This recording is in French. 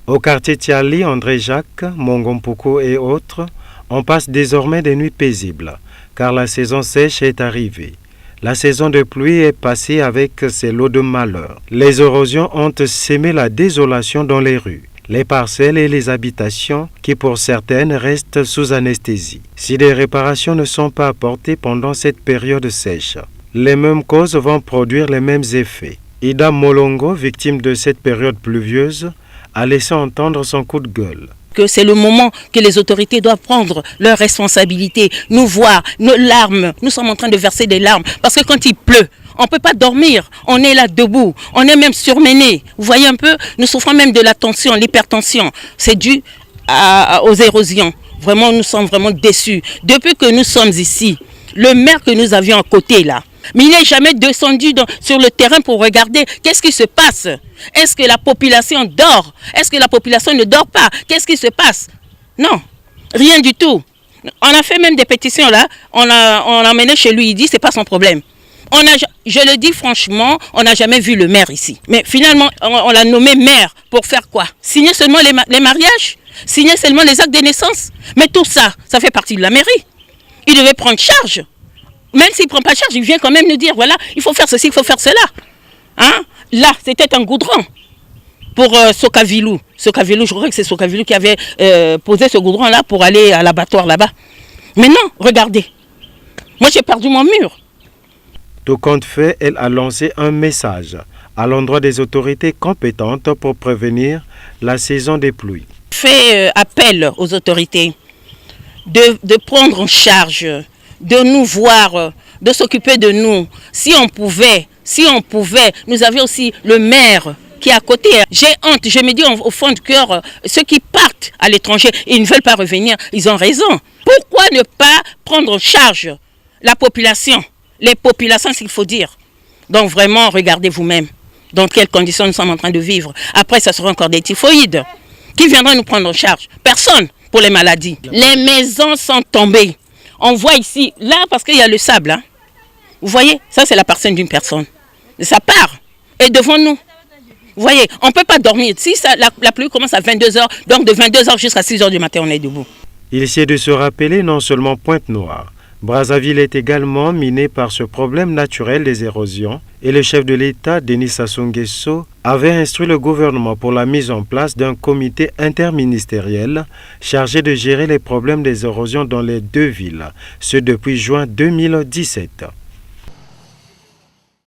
Au quartier Tiali, André Jacques, Mongompoko et autres, on passe désormais des nuits paisibles, car la saison sèche est arrivée. La saison de pluie est passée avec ses lots de malheur. Les érosions ont sémé la désolation dans les rues, les parcelles et les habitations qui pour certaines restent sous anesthésie. Si des réparations ne sont pas apportées pendant cette période sèche, les mêmes causes vont produire les mêmes effets. Ida Molongo, victime de cette période pluvieuse, a laissé entendre son coup de gueule. Que c'est le moment que les autorités doivent prendre leurs responsabilités, nous voir, nos larmes. Nous sommes en train de verser des larmes parce que quand il pleut, on ne peut pas dormir, on est là debout, on est même surmené. Vous voyez un peu, nous souffrons même de la tension, l'hypertension. C'est dû aux érosions. Vraiment, nous sommes vraiment déçus. Depuis que nous sommes ici, le maire que nous avions à côté là, mais il n'est jamais descendu sur le terrain pour regarder qu'est-ce qui se passe. Est-ce que la population dort? Est-ce que la population ne dort pas? Qu'est-ce qui se passe? Non, rien du tout. On a fait même des pétitions là, on a emmené chez lui, il dit c'est pas son problème. Je le dis franchement, on n'a jamais vu le maire ici. Mais finalement, on l'a nommé maire pour faire quoi? Signer seulement les mariages? Signer seulement les actes de naissance? Mais tout ça, ça fait partie de la mairie. Il devait prendre charge. Même s'il ne prend pas charge, il vient quand même nous dire, voilà, il faut faire ceci, il faut faire cela. Hein? Là, c'était un goudron pour Sokavilou. Sokavilou, je crois que c'est Sokavilou qui avait posé ce goudron-là pour aller à l'abattoir là-bas. Mais non, regardez. Moi, j'ai perdu mon mur. Tout compte fait, elle a lancé un message à l'endroit des autorités compétentes pour prévenir la saison des pluies. Fait appel aux autorités de prendre en charge, de nous voir, de s'occuper de nous. Si on pouvait, nous avions aussi le maire qui est à côté. J'ai honte, je me dis au fond du cœur, ceux qui partent à l'étranger, ils ne veulent pas revenir, ils ont raison. Pourquoi ne pas prendre en charge la population, les populations s'il faut dire. Donc vraiment, regardez vous-même dans quelles conditions nous sommes en train de vivre. Après, ça sera encore des typhoïdes. Qui viendra nous prendre en charge? Personne pour les maladies. Les maisons sont tombées. On voit ici, là, parce qu'il y a le sable. Hein. Vous voyez, ça c'est la personne d'une personne. Ça part. Et devant nous. Vous voyez, on ne peut pas dormir. Si la pluie commence à 22h, donc de 22h jusqu'à 6h du matin, on est debout. Il essaie de se rappeler non seulement Pointe-Noire. Brazzaville est également minée par ce problème naturel des érosions et le chef de l'État, Denis Sassou Nguesso, avait instruit le gouvernement pour la mise en place d'un comité interministériel chargé de gérer les problèmes des érosions dans les deux villes, ce depuis juin 2017.